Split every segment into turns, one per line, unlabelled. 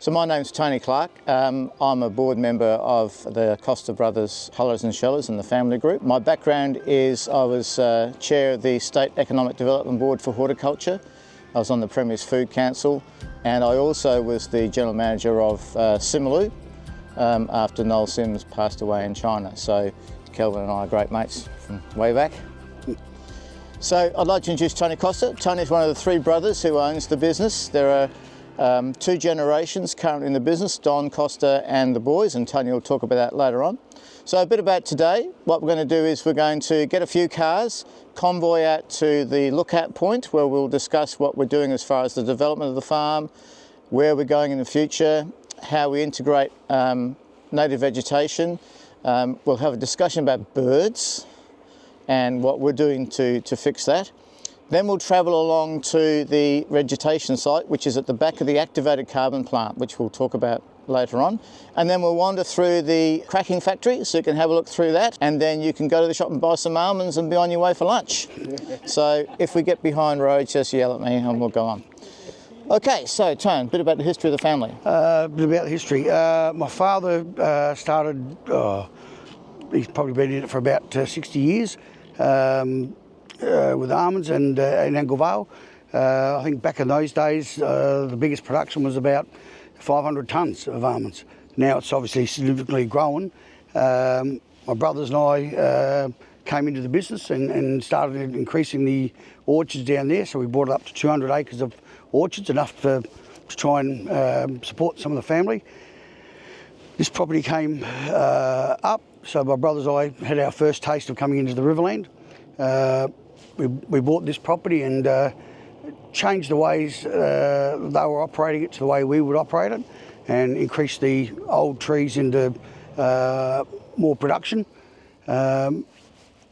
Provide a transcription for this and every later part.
So my name's Tony Clark. I'm a board member of the Costa Brothers Hullers and Shellers and the family group. My background is I was chair of the State Economic Development Board for Horticulture. I was on the Premier's Food Council, and I also was the general manager of Simalu after Noel Sims passed away in China. So Kelvin and I are great mates from way back. So I'd like to introduce Tony Costa. Tony's one of the three brothers who owns the business. There are two generations currently in the business, Don, Costa and the boys, and Tony will talk about that later on. So a bit about today. What we're going to do is we're going to get a few cars, convoy out to the lookout point where we'll discuss what we're doing as far as the development of the farm, where we're going in the future, how we integrate native vegetation. We'll have a discussion about birds and what we're doing to fix that. Then we'll travel along to the vegetation site, which is at the back of the activated carbon plant, which we'll talk about later on. And then we'll wander through the cracking factory, so you can have a look through that. And then you can go to the shop and buy some almonds and be on your way for lunch. So if we get behind roads, just yell at me and we'll go on. Okay, so Tone, a bit about the history of the family.
A bit about the history. My father started, he's probably been in it for about 60 years. With almonds and in Anglevale. I think back in those days the biggest production was about 500 tonnes of almonds. Now it's obviously significantly grown. My brothers and I came into the business and started increasing the orchards down there, so we brought it up to 200 acres of orchards, enough to try and support some of the family. This property came up, so my brothers and I had our first taste of coming into the Riverland. We bought this property and changed the ways they were operating it to the way we would operate it, and increased the old trees into more production and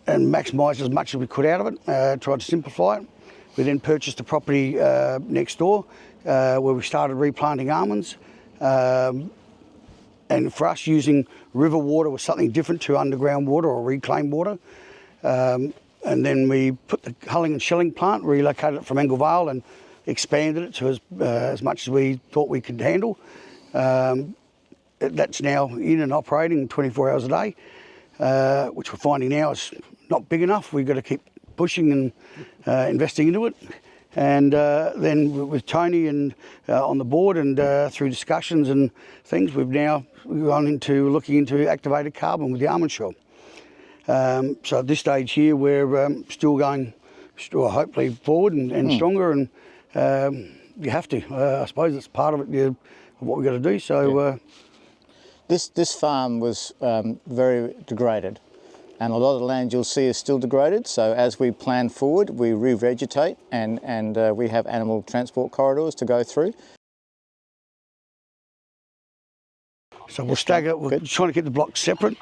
maximised as much as we could out of it, tried to simplify it. We then purchased a property next door where we started replanting almonds. And for us, using river water was something different to underground water or reclaimed water. And then we put the hulling and shelling plant, relocated it from Anglevale and expanded it to as much as we thought we could handle. That's now in and operating 24 hours a day, which we're finding now is not big enough. We've got to keep pushing and investing into it. And then with Tony and on the board and through discussions and things, we've now gone into looking into activated carbon with the almond shell. So at this stage here, we're still going, hopefully forward and stronger, and you have to. I suppose it's part of it, of what we've got to do. So
This farm was very degraded, and a lot of the land you'll see is still degraded. So as we plan forward, we revegetate, and we have animal transport corridors to go through.
So we'll stagger. We're trying to keep the blocks separate.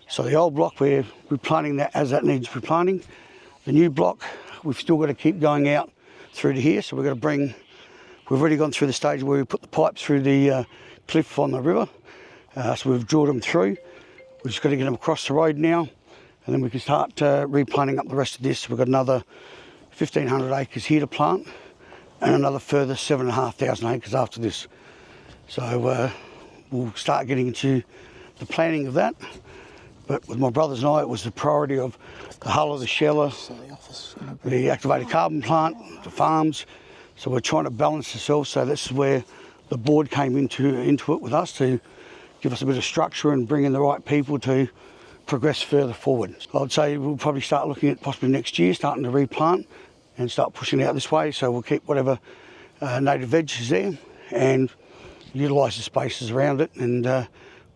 So the old block, we're replanting that as that needs replanting. The new block, we've still got to keep going out through to here. So we've got to we've already gone through the stage where we put the pipes through the cliff on the river. So we've drilled them through. We've just got to get them across the road now, and then we can start replanting up the rest of this. We've got another 1,500 acres here to plant, and another further 7,500 acres after this. So we'll start getting into the planning of that. But with my brothers and I, it was the priority of the hull of the sheller, the activated carbon plant, the farms. So we're trying to balance ourselves. So this is where the board came into it with us to give us a bit of structure and bring in the right people to progress further forward. I'd say we'll probably start looking at possibly next year, starting to replant and start pushing out this way. So we'll keep whatever native veg is there and utilise the spaces around it and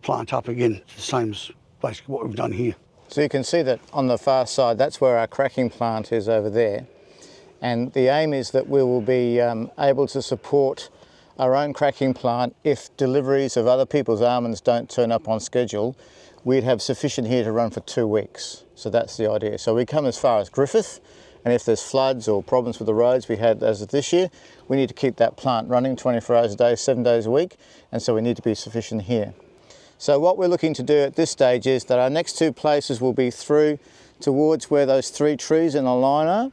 plant up again the same as basically what we've done here.
So you can see that on the far side, that's where our cracking plant is over there. And the aim is that we will be able to support our own cracking plant. If deliveries of other people's almonds don't turn up on schedule, we'd have sufficient here to run for 2 weeks. So that's the idea. So we come as far as Griffith, and if there's floods or problems with the roads we had as of this year, we need to keep that plant running 24 hours a day, 7 days a week, and so we need to be sufficient here. So what we're looking to do at this stage is that our next two places will be through towards where those 3 trees in a line are,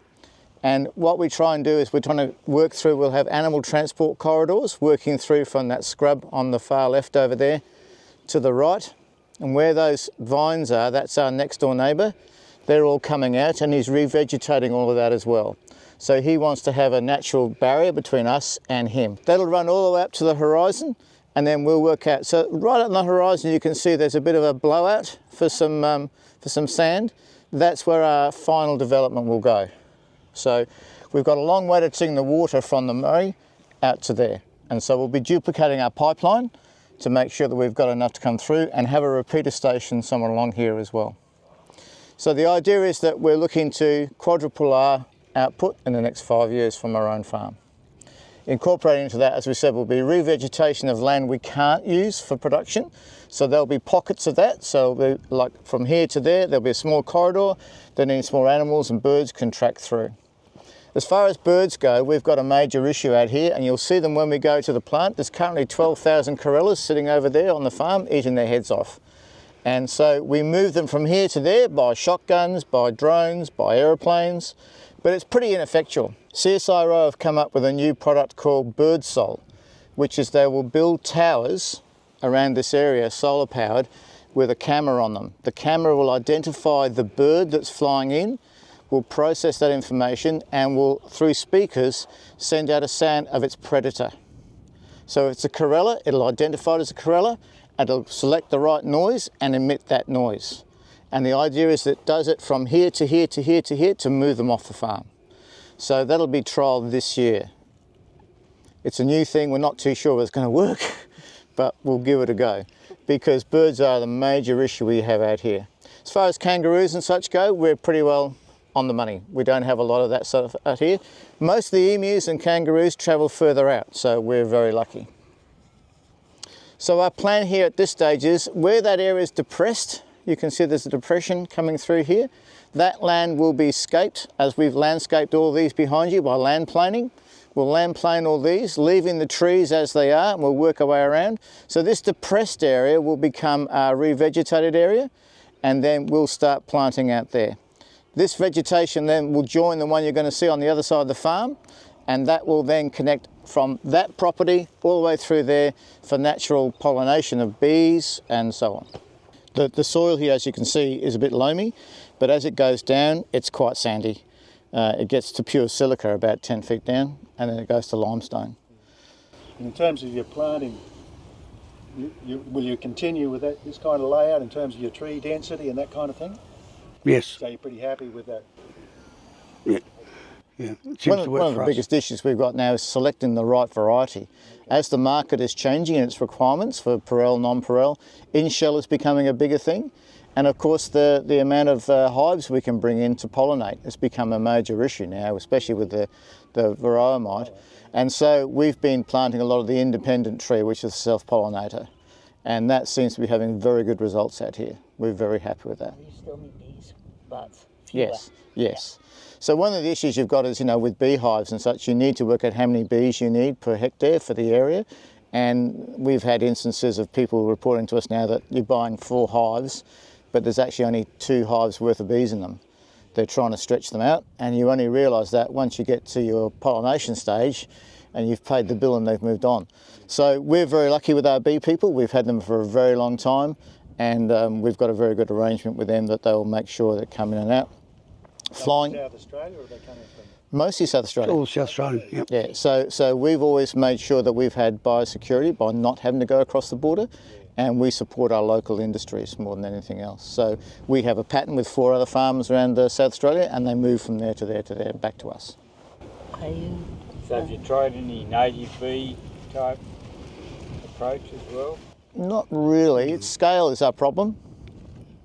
And what we try and do is we're trying to work through, we'll have animal transport corridors working through from that scrub on the far left over there to the right. And where those vines are, that's our next door neighbour. They're all coming out and he's revegetating all of that as well. So he wants to have a natural barrier between us and him. That'll run all the way up to the horizon and then we'll work out. So right on the horizon you can see there's a bit of a blowout for some sand. That's where our final development will go. So we've got a long way to take the water from the Murray out to there. And so we'll be duplicating our pipeline to make sure that we've got enough to come through and have a repeater station somewhere along here as well. So the idea is that we're looking to quadruple our output in the next 5 years from our own farm. Incorporating into that, as we said, will be revegetation of land we can't use for production. So there'll be pockets of that. So it'll be like from here to there, there'll be a small corridor that means more animals and birds can track through. As far as birds go, we've got a major issue out here and you'll see them when we go to the plant. There's currently 12,000 corellas sitting over there on the farm eating their heads off. And so we move them from here to there by shotguns, by drones, by aeroplanes, but it's pretty ineffectual. CSIRO have come up with a new product called BirdSol, which is they will build towers around this area, solar powered, with a camera on them. The camera will identify the bird that's flying in, will process that information and will, through speakers, send out a sound of its predator. So if it's a corella, it'll identify it as a corella, and it'll select the right noise and emit that noise. And the idea is that it does it from here to here to here to here to move them off the farm. So that'll be trialled this year. It's a new thing, we're not too sure it's going to work, but we'll give it a go because birds are the major issue we have out here. As far as kangaroos and such go, we're pretty well on the money. We don't have a lot of that sort of out here. Most of the emus and kangaroos travel further out, so we're very lucky. So our plan here at this stage is where that area is depressed, you can see there's a depression coming through here. That land will be scaped as we've landscaped all these behind you by land planing. We'll land plane all these, leaving the trees as they are, and we'll work our way around. So this depressed area will become our revegetated area, and then we'll start planting out there. This vegetation then will join the one you're going to see on the other side of the farm, and that will then connect from that property all the way through there for natural pollination of bees and so on. The soil here, as you can see, is a bit loamy, but as it goes down, it's quite sandy. It gets to pure silica about 10 feet down, and then it goes to limestone.
In terms of your planting, will you continue with this kind of layout in terms of your tree density and that kind of thing?
Yes.
So you're pretty happy with that?
Yeah. Yeah.
One of the biggest issues we've got now is selecting the right variety. As the market is changing in its requirements for Perel, non-Perel, in-shell is becoming a bigger thing. And of course the amount of hives we can bring in to pollinate has become a major issue now, especially with the varroa mite. And so we've been planting a lot of the independent tree, which is a self-pollinator. And that seems to be having very good results out here. We're very happy with that.
You still need bees, but fewer.
Yes, yes. So one of the issues you've got is, with beehives and such, you need to work out how many bees you need per hectare for the area. And we've had instances of people reporting to us now that you're buying 4 hives, but there's actually only 2 hives worth of bees in them. They're trying to stretch them out, and you only realise that once you get to your pollination stage and you've paid the bill and they've moved on. So we're very lucky with our bee people. We've had them for a very long time, and we've got a very good arrangement with them that they'll make sure they come in and out. Flying.
South Australia, or are they coming from?
Mostly South Australia.
All South Australian, yep.
Yeah, so we've always made sure that we've had biosecurity by not having to go across the border, and we support our local industries more than anything else. So we have a pattern with 4 other farms around South Australia, and they move from there to there to there back to us.
So have you tried any native bee type approach as well?
Not really. Scale is our problem.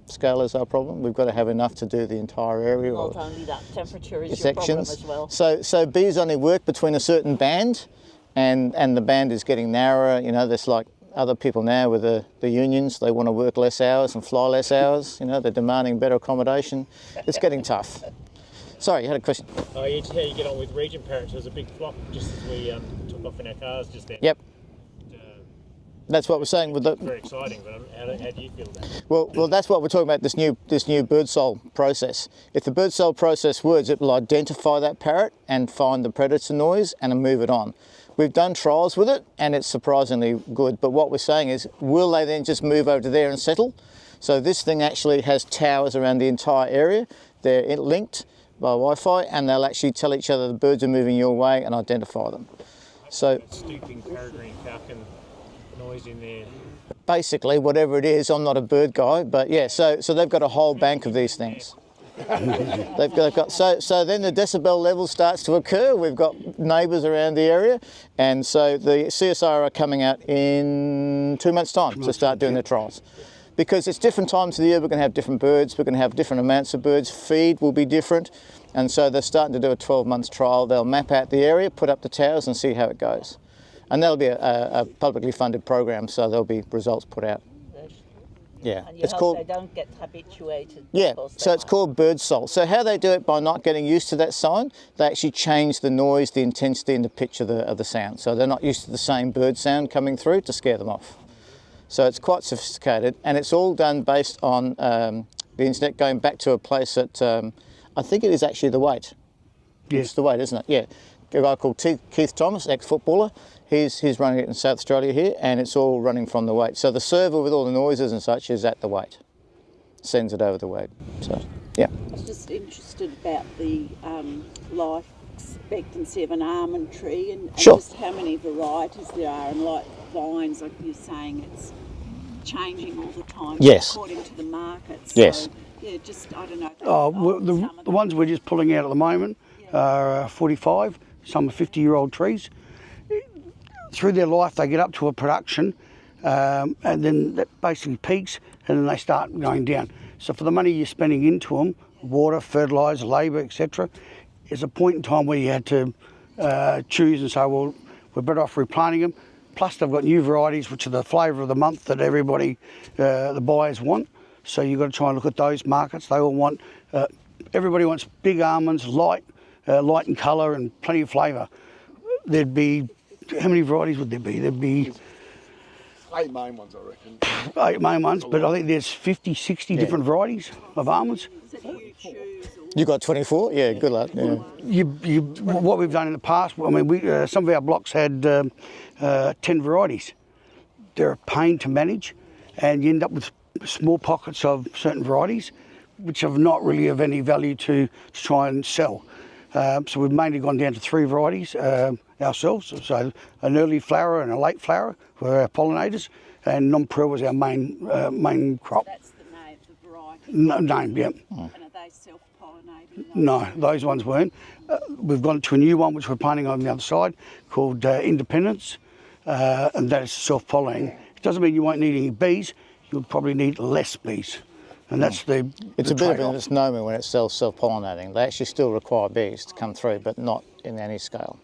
Scale is our problem. We've got to have enough to do the entire area.
Not only that, temperature is your
sections
problem as well.
So bees only work between a certain band, and the band is getting narrower. There's like other people now with the unions. They want to work less hours and fly less hours. They're demanding better accommodation. It's getting tough. Sorry, you had a question.
Oh, yeah, just how you get on with region parrots. There was a big flock just as we took off in our cars just then.
Yep. That's what we're saying with the.
Very exciting, but how do you feel about it?
Well, that's what we're talking about. This new bird soul process. If the bird soul process works, it will identify that parrot and find the predator noise and move it on. We've done trials with it, and it's surprisingly good. But what we're saying is, will they then just move over to there and settle? So this thing actually has towers around the entire area. They're linked by Wi-Fi, and they'll actually tell each other the birds are moving your way and identify them. So
Stooping peregrine falcon noise in there.
basically, whatever it is, I'm not a bird guy, but yeah. So they've got a whole bank of these things. they've got so then the decibel level starts to occur. We've got neighbours around the area, and so the CSR are coming out in 2 months' time to start doing their trials. Because it's different times of the year, we're going to have different birds, we're going to have different amounts of birds, feed will be different, and so they're starting to do a 12-month trial. They'll map out the area, put up the towers and see how it goes. And that'll be a publicly funded program, so there'll be results put out. Yeah,
And you
it's
hope
called.
they don't get habituated.
Yeah,
because
so
they
it's
might.
called bird soul. So how they do it, by not getting used to that sign, they actually change the noise, the intensity and the pitch of the sound. So they're not used to the same bird sound coming through to scare them off. So it's quite sophisticated, and it's all done based on the internet, going back to a place at, I think it is actually the Weight.
Yes.
It's the Weight, isn't it? Yeah. A guy called Keith Thomas, ex-footballer, he's running it in South Australia here, and it's all running from the Weight. So the server with all the noises and such is at the Weight. Sends it over the Weight. So, yeah.
I was just interested about the life expectancy of an almond tree and
Sure.
just how many varieties there are, and like vines, like you're saying, it's changing all the time
Yes.
according to the markets.
Yes.
So, yeah, just, I don't know.
The ones we're just pulling out at the moment are 45, some are 50-year-old trees. Through their life, they get up to a production, and then that basically peaks, and then they start going down. So for the money you're spending into them, water, fertiliser, labour, etc., there's a point in time where you had to choose and say, well, we're better off replanting them. Plus they've got new varieties, which are the flavour of the month that everybody, the buyers want. So you've got to try and look at those markets. They all want, everybody wants big almonds, light in colour and plenty of flavour. There'd be, how many varieties would there be? There'd be
8 main ones, I reckon.
8 main ones, but I think there's 50, 60 different varieties of almonds.
You got 24? Yeah, good luck. Yeah.
What we've done in the past, I mean, some of our blocks had 10 varieties. They're a pain to manage, and you end up with small pockets of certain varieties, which have not really of any value to try and sell. So we've mainly gone down to 3 varieties ourselves. So an early flower and a late flower were our pollinators, and non-pearl was our main crop.
That's the name, the variety.
Name, yeah.
And are they self-pollinating?
No, those ones weren't. We've gone to a new one which we're planting on the other side called Independence, and that is self-pollinating. It doesn't mean you won't need any bees, you'll probably need less bees. And that's
It's a bit of a misnomer when it's self-pollinating. They actually still require bees to come through, but not in any scale.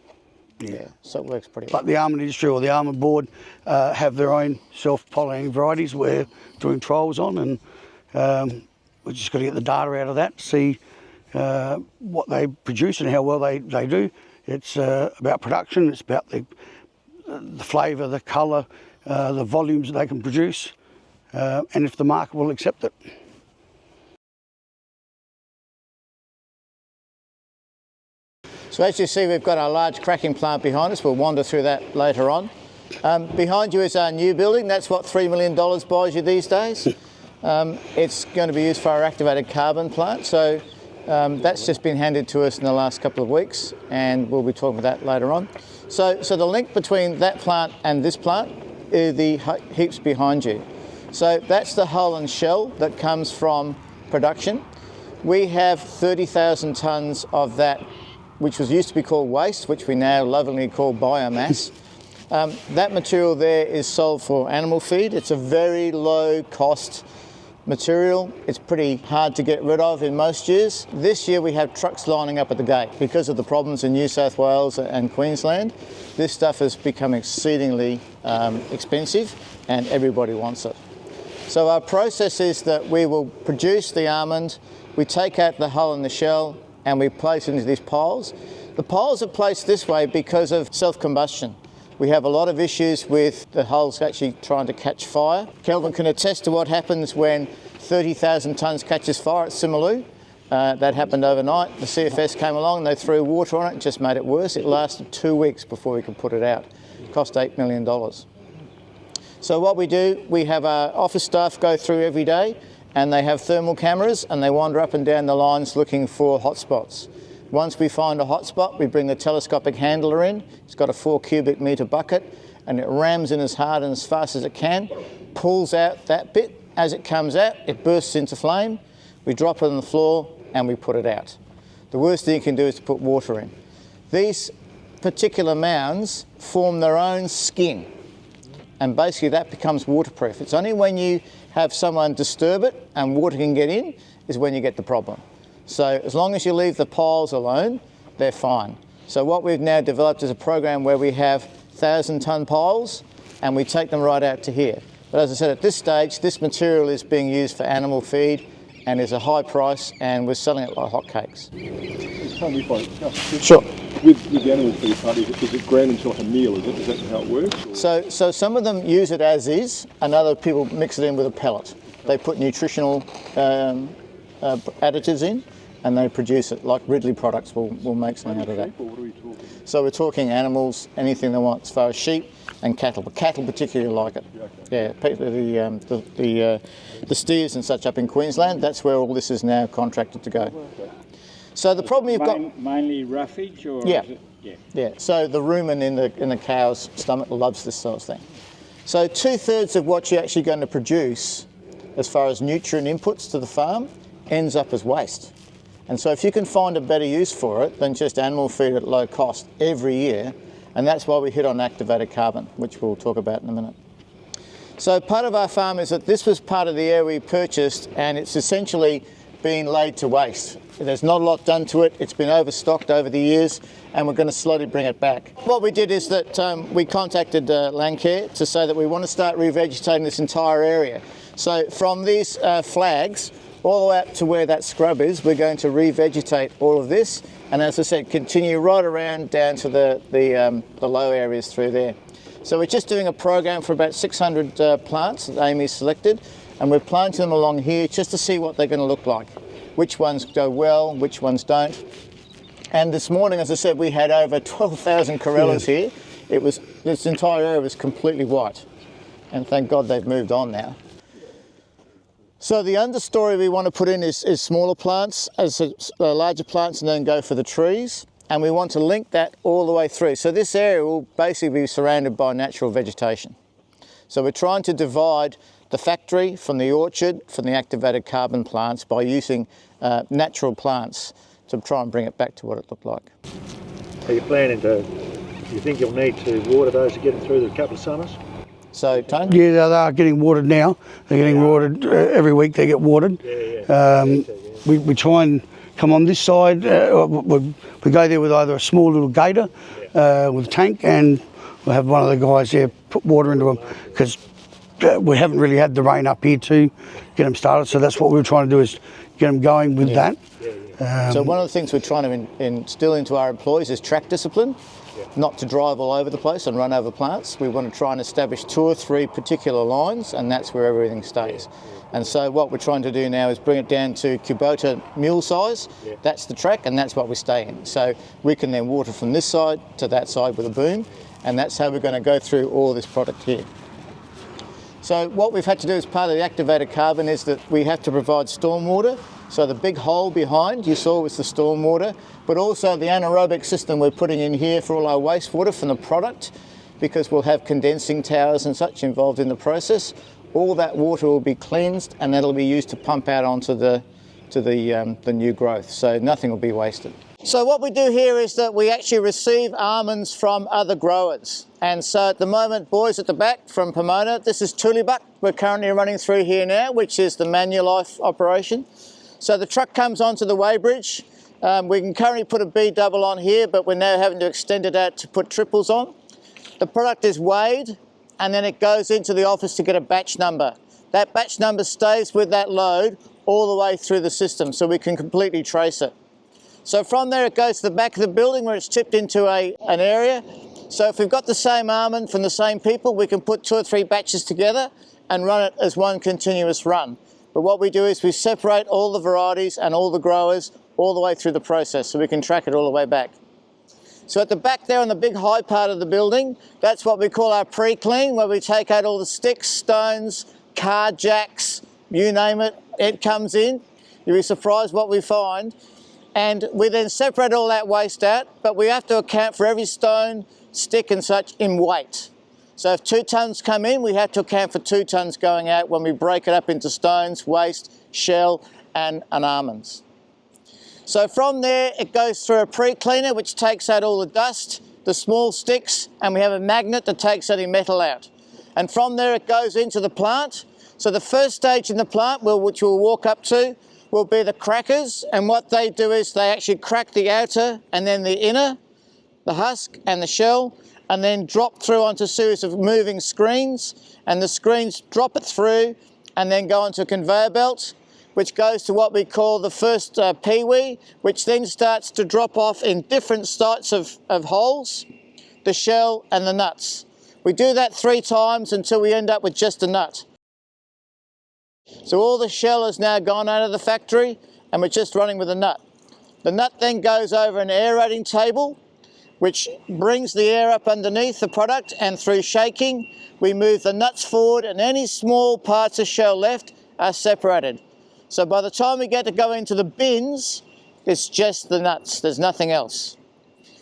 Yeah, so it works pretty well.
But the almond industry or the almond board have their own self-pollinating varieties we're doing trials on, and we've just got to get the data out of that, see what they produce and how well they do. It's about production, it's about the flavour, the colour, the volumes that they can produce, and if the market will accept it.
So as you see, we've got our large cracking plant behind us. We'll wander through that later on. Behind you is our new building. That's what $3 million buys you these days. It's going to be used for our activated carbon plant. So that's just been handed to us in the last couple of weeks, and we'll be talking about that later on. So the link between that plant and this plant is the heaps behind you. So that's the hull and shell that comes from production. We have 30,000 tonnes of that, which was used to be called waste, which we now lovingly call biomass. That material there is sold for animal feed. It's a very low cost material. It's pretty hard to get rid of in most years. This year we have trucks lining up at the gate because of the problems in New South Wales and Queensland. This stuff has become exceedingly expensive, and everybody wants it. So our process is that we will produce the almond, we take out the hull and the shell, and we place it into these piles. The piles are placed this way because of self-combustion. We have a lot of issues with the hulls actually trying to catch fire. Kelvin can attest to what happens when 30,000 tonnes catches fire at Simaloo. That happened overnight. The CFS came along, they threw water on it and just made it worse. It lasted 2 weeks before we could put it out. It cost $8 million. So what we do, we have our office staff go through every day and they have thermal cameras and they wander up and down the lines looking for hotspots. Once we find a hotspot, we bring the telescopic handler in. It's got a 4 cubic metre bucket and it rams in as hard and as fast as it can, pulls out that bit. As it comes out, it bursts into flame. We drop it on the floor and we put it out. The worst thing you can do is to put water in. These particular mounds form their own skin and basically that becomes waterproof. It's only when you have someone disturb it and water can get in is when you get the problem. So as long as you leave the piles alone, they're fine. So what we've now developed is a program where we have 1,000-tonne piles and we take them right out to here. But as I said, at this stage, this material is being used for animal feed and is a high price and we're selling it like hotcakes.
Tell me if I just
Sure.
With the animal feed part, is it ground into like a meal, is it? Is that how it works? Or?
So some of them use it as is and other people mix it in with a pellet. They put nutritional additives in and they produce it, like Ridley products will make something out of that.
What are we talking?
So we're talking animals, anything they want, as far as sheep and cattle, but cattle particularly like it. Yeah, the steers and such up in Queensland, that's where all this is now contracted to go. So the problem you've got...
Mainly roughage or
yeah.
is it?
Yeah, so the rumen in the cow's stomach loves this sort of thing. So 2/3 of what you're actually going to produce as far as nutrient inputs to the farm ends up as waste. And so if you can find a better use for it than just animal feed at low cost every year, and that's why we hit on activated carbon, which we'll talk about in a minute. So part of our farm is that this was part of the area we purchased and it's essentially been laid to waste. There's not a lot done to it, it's been overstocked over the years and we're going to slowly bring it back. What we did is that we contacted Landcare to say that we want to start revegetating this entire area. So from these flags all the way up to where that scrub is, we're going to revegetate all of this and as I said, continue right around down to the low areas through there. So we're just doing a program for about 600 plants that Amy's selected and we're planting them along here just to see what they're going to look like. Which ones go well, which ones don't. And this morning, as I said, we had over 12,000 corellas here. This entire area was completely white. And thank God they've moved on now. So the understory we want to put in is smaller plants, as larger plants, and then go for the trees. And we want to link that all the way through. So this area will basically be surrounded by natural vegetation. So we're trying to divide the factory from the orchard, from the activated carbon plants by using natural plants to try and bring it back to what it looked like.
Are you planning to, you think you'll need to water those to get them through the couple of summers?
So, Tony?
Yeah, they are getting watered now. They're getting watered every week. They get watered. We try and come on this side. We go there with either a small little gator with a tank, and we'll have one of the guys there put water into them because we haven't really had the rain up here to get them started. So that's what we're trying to do, is get them going with that.
So one of the things we're trying to instill into our employees is track discipline. Not to drive all over the place and run over plants. We want to try and establish 2 or 3 particular lines and that's where everything stays. And so what we're trying to do now is bring it down to Kubota mule size. That's the track and that's what we stay in. So we can then water from this side to that side with a boom and that's how we're going to go through all this product here. So what we've had to do as part of the activated carbon is that we have to provide stormwater. So the big hole behind you saw was the stormwater, but also the anaerobic system we're putting in here for all our wastewater from the product, because we'll have condensing towers and such involved in the process. All that water will be cleansed and that'll be used to pump out onto the new growth. So nothing will be wasted. So what we do here is that we actually receive almonds from other growers. And so at the moment, boys at the back from Pomona, this is Tulibuck we're currently running through here now, which is the Manulife operation. So the truck comes onto the weighbridge. We can currently put a B double on here, but we're now having to extend it out to put triples on. The product is weighed and then it goes into the office to get a batch number. That batch number stays with that load all the way through the system so we can completely trace it. So from there it goes to the back of the building where it's tipped into an area. So if we've got the same almond from the same people, we can put 2 or 3 batches together and run it as one continuous run. But what we do is we separate all the varieties and all the growers all the way through the process, so we can track it all the way back. So at the back there on the big high part of the building, that's what we call our pre-clean, where we take out all the sticks, stones, car jacks, you name it, it comes in. You'll be surprised what we find. And we then separate all that waste out, but we have to account for every stone, stick and such in weight. So if 2 tonnes come in, we have to account for 2 tonnes going out when we break it up into stones, waste, shell and almonds. So from there, it goes through a pre-cleaner, which takes out all the dust, the small sticks, and we have a magnet that takes any metal out. And from there, it goes into the plant. So the first stage in the plant, which we'll walk up to, will be the crackers. And what they do is they actually crack the outer and then the inner, the husk and the shell, and then drop through onto a series of moving screens. And the screens drop it through and then go onto a conveyor belt, which goes to what we call the first peewee, which then starts to drop off in different sorts of holes, the shell and the nuts. We do that 3 times until we end up with just a nut. So all the shell has now gone out of the factory and we're just running with a nut. The nut then goes over an aerating table, which brings the air up underneath the product, and through shaking, we move the nuts forward and any small parts of shell left are separated. So by the time we get to go into the bins, it's just the nuts, there's nothing else.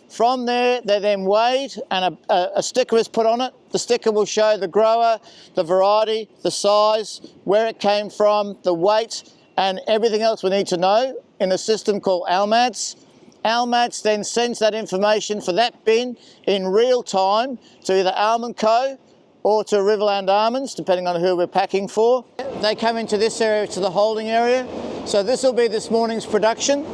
From there, they're then weighed and a sticker is put on it. The sticker will show the grower, the variety, the size, where it came from, the weight, and everything else we need to know in a system called Almads. Almads then sends that information for that bin in real time to either Almond Co. or to Riverland Almonds, depending on who we're packing for. They come into this area, to the holding area. So this will be this morning's production,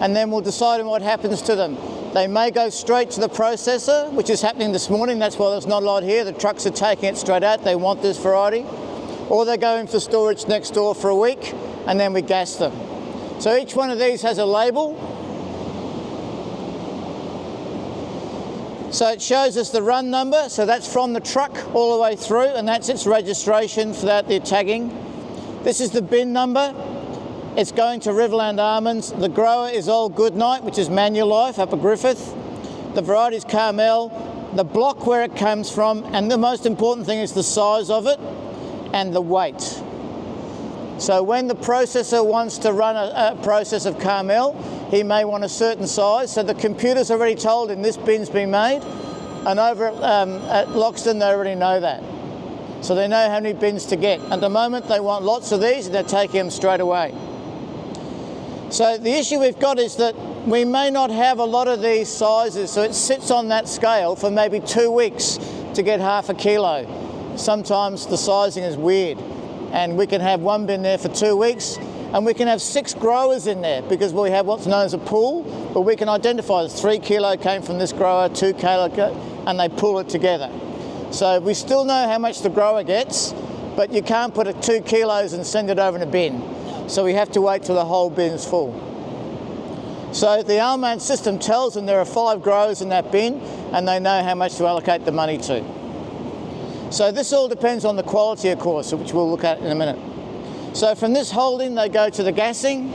and then we'll decide on what happens to them. They may go straight to the processor, which is happening this morning. That's why there's not a lot here. The trucks are taking it straight out. They want this variety. Or they're going for storage next door for a week, and then we gas them. So each one of these has a label. So it shows us the run number, so that's from the truck all the way through, and that's its registration for that, the tagging. This is the bin number. It's going to Riverland Almonds. The grower is Old Goodnight, which is Manual Life up at Griffith. The variety is Carmel. The block where it comes from, and the most important thing is the size of it and the weight. So when the processor wants to run a process of Carmel, he may want a certain size. So the computer's already told him this bin's been made, and over at Loxton they already know that. So they know how many bins to get. At the moment they want lots of these and they're taking them straight away. So the issue we've got is that we may not have a lot of these sizes, so it sits on that scale for maybe 2 weeks to get half a kilo. Sometimes the sizing is weird, and we can have one bin there for 2 weeks, and we can have 6 growers in there because we have what's known as a pool, but we can identify that 3 kilo came from this grower, 2 kilo, and they pool it together. So we still know how much the grower gets, but you can't put it 2 kilos and send it over in a bin. So we have to wait till the whole bin's full. So the Almond system tells them there are 5 growers in that bin, and they know how much to allocate the money to. So this all depends on the quality, of course, which we'll look at in a minute. So from this holding, they go to the gassing.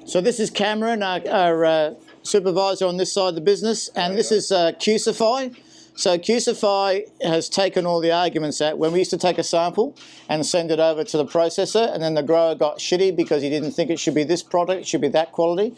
So this is Cameron, our supervisor on this side of the business, and this is Cusify. So Cusify has taken all the arguments out. When we used to take a sample and send it over to the processor, and then the grower got shitty because he didn't think it should be this product, it should be that quality.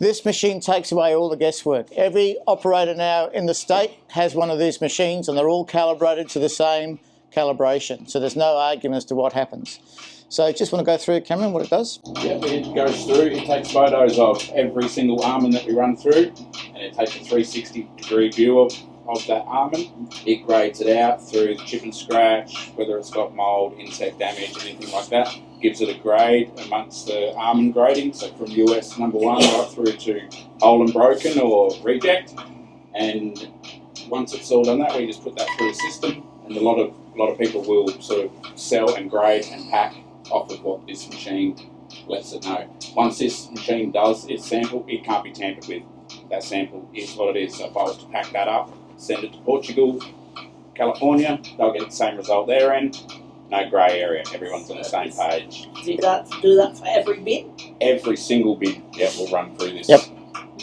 This machine takes away all the guesswork. Every operator now in the state has one of these machines, and they're all calibrated to the same calibration. So there's no argument as to what happens. So just want to go through, Cameron, what it does?
Yeah, it goes through, it takes photos of every single almond that we run through, and it takes a 360-degree view of that almond. It grades it out through chip and scratch, whether it's got mould, insect damage, anything like that. Gives it a grade amongst the almond grading, so from US #1 right through to whole and broken or reject. And once it's all done that, we just put that through a system, and a lot of people will sort of sell and grade and pack off of what this machine lets it know. Once this machine does its sample, it can't be tampered with. that sample is what it is. So if I was to pack that up, send it to Portugal, California, they'll get the same result there, and no grey area. Everyone's on the same page.
Do that for every bin?
Every single bin, yeah, will run through this.
Yep.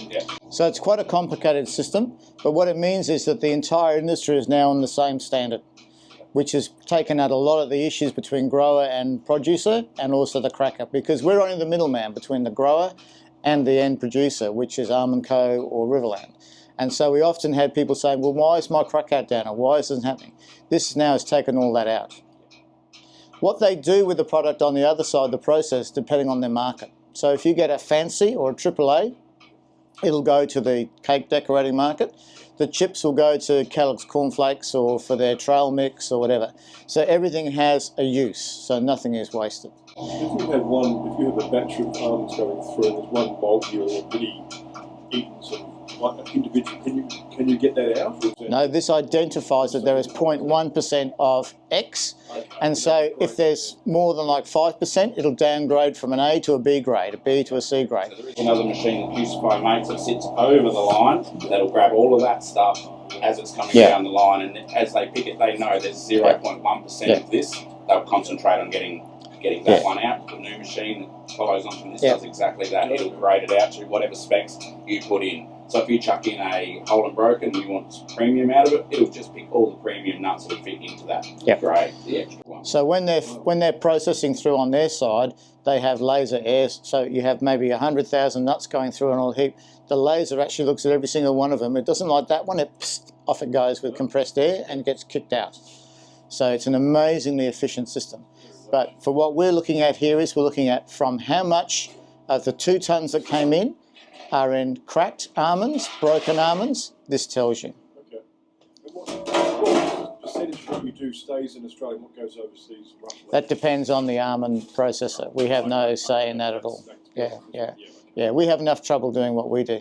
Yeah.
So it's quite a complicated system, but what it means is that the entire industry is now on the same standard, which has taken out a lot of the issues between grower and producer, and also the cracker, because we're only the middleman between the grower and the end producer, which is Almond Co or Riverland. And so we often had people saying, well, why is my crackout down, or why is this happening? This now has taken all that out. What they do with the product on the other side of the process, depending on their market. So if you get a fancy or a AAA, it'll go to the cake decorating market. The chips will go to Kellogg's cornflakes or for their trail mix or whatever. So everything has a use, so nothing is wasted.
If you have a batch of almonds going through and there's one bulky or pretty eaten sort of like individual, can you get that out?
No, this identifies that there is 0.1% of X, and so if there's more than like 5%, it'll downgrade from an A to a B grade, a B to a C grade.
So there is another machine that Pusify makes that sits over the line that'll grab all of that stuff as it's coming down the line, and as they pick it, they know there's 0.1% of this. They'll concentrate on getting that one out. The new machine that follows on from this does exactly that. It'll grade it out to whatever specs you put in. So if you chuck in a whole and broken and you want some premium out of it, it'll just pick all the premium nuts that fit into that grade, the extra one.
So when they're processing through on their side, they have laser airs. So you have maybe 100,000 nuts going through an old heap. The laser actually looks at every single one of them. It doesn't like that one. Off it goes with compressed air and gets kicked out. So it's an amazingly efficient system. But for what we're looking at here is we're looking at from how much of the 2 tonnes that came in are in cracked almonds, broken almonds. This tells you.
Okay. And what percentage of what you do stays in Australia and what goes overseas roughly?
That depends on the almond processor. We have no say in that at all. Yeah, we have enough trouble doing what we do.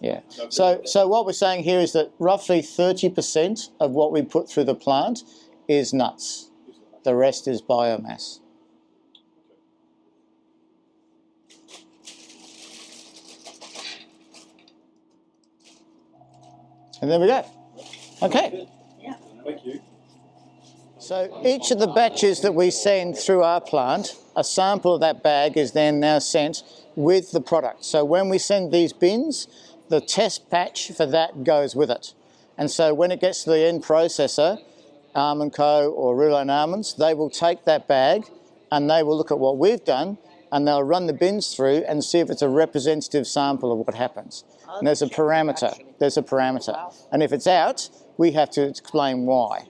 Yeah. So what we're saying here is that roughly 30% of what we put through the plant is nuts. The rest is biomass. And there we go. Okay.
Thank you.
So each of the batches that we send through our plant, a sample of that bag is then now sent with the product. So when we send these bins, the test batch for that goes with it. And so when it gets to the end processor, Almond Co or Riverland Almonds, they will take that bag and they will look at what we've done and they'll run the bins through and see if it's a representative sample of what happens. And there's a parameter. And if it's out, we have to explain why.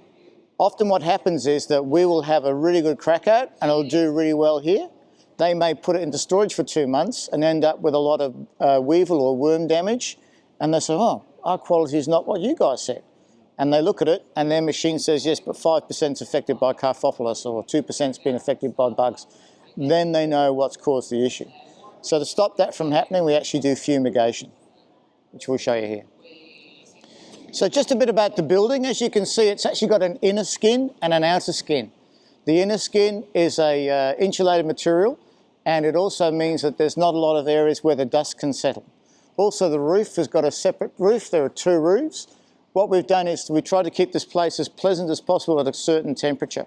Often what happens is that we will have a really good crack out and it'll do really well here. They may put it into storage for 2 months and end up with a lot of weevil or worm damage. And they say, oh, our quality is not what you guys said. And they look at it and their machine says, yes, but 5% is affected by Carphophilus or 2% has been affected by bugs. Then they know what's caused the issue. So to stop that from happening, we actually do fumigation, which we'll show you here. So just a bit about the building. As you can see, it's actually got an inner skin and an outer skin. The inner skin is a insulated material, and it also means that there's not a lot of areas where the dust can settle. Also, the roof has got a separate roof. There are 2 roofs. What we've done is we try to keep this place as pleasant as possible at a certain temperature.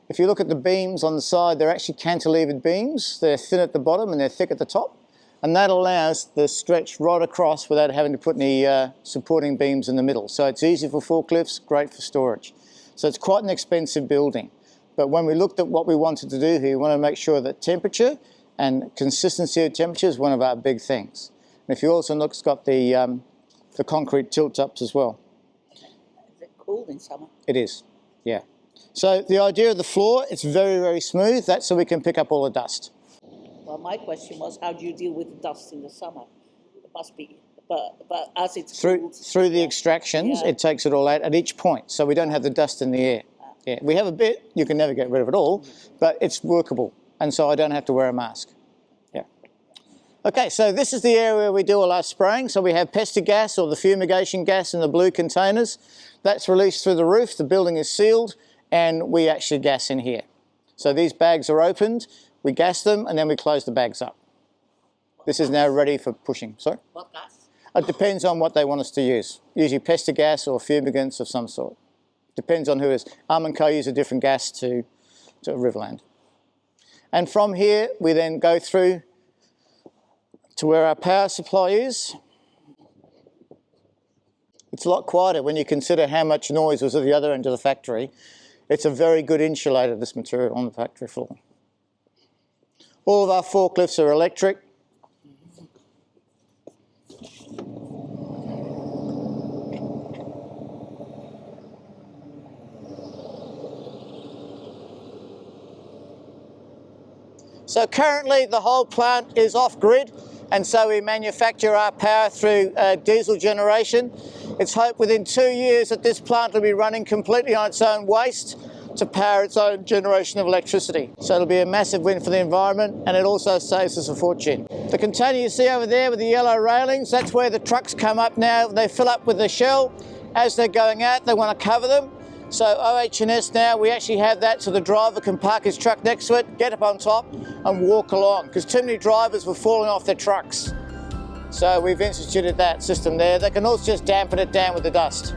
If you look at the beams on the side, they're actually cantilevered beams. They're thin at the bottom and they're thick at the top. And that allows the stretch right across without having to put any supporting beams in the middle. So it's easy for forklifts, great for storage. So it's quite an expensive building. But when we looked at what we wanted to do here, we want to make sure that temperature and consistency of temperature is one of our big things. And if you also look, it's got the concrete tilt-ups as well.
Is it cool in summer?
It is, yeah. So the idea of the floor, it's very, very smooth. That's so we can pick up all the dust.
Well, my question was, how do you deal with the dust in the summer? It must be, but as it's
through the extractions, it takes it all out at each point, so we don't have the dust in the air. Yeah, we have a bit. You can never get rid of it all, but it's workable, and so I don't have to wear a mask. Yeah. Okay, so this is the area where we do all our spraying. So we have pesti gas or the fumigation gas in the blue containers. That's released through the roof. The building is sealed, and we actually gas in here. So these bags are opened. We gas them and then we close the bags up. This is now ready for pushing. Sorry?
What gas?
It depends on what they want us to use. Usually pester gas or fumigants of some sort. Depends on who is. Almond Co use a different gas to Riverland. And from here, we then go through to where our power supply is. It's a lot quieter when you consider how much noise was at the other end of the factory. It's a very good insulator, this material, on the factory floor. All of our forklifts are electric. So currently the whole plant is off-grid, and so we manufacture our power through diesel generation. It's hoped within 2 years that this plant will be running completely on its own waste to power its own generation of electricity. So it'll be a massive win for the environment, and it also saves us a fortune. The container you see over there with the yellow railings, that's where the trucks come up now. They fill up with the shell. As they're going out, they want to cover them. So OH&S now, we actually have that so the driver can park his truck next to it, get up on top and walk along, because too many drivers were falling off their trucks. So we've instituted that system there. They can also just dampen it down with the dust.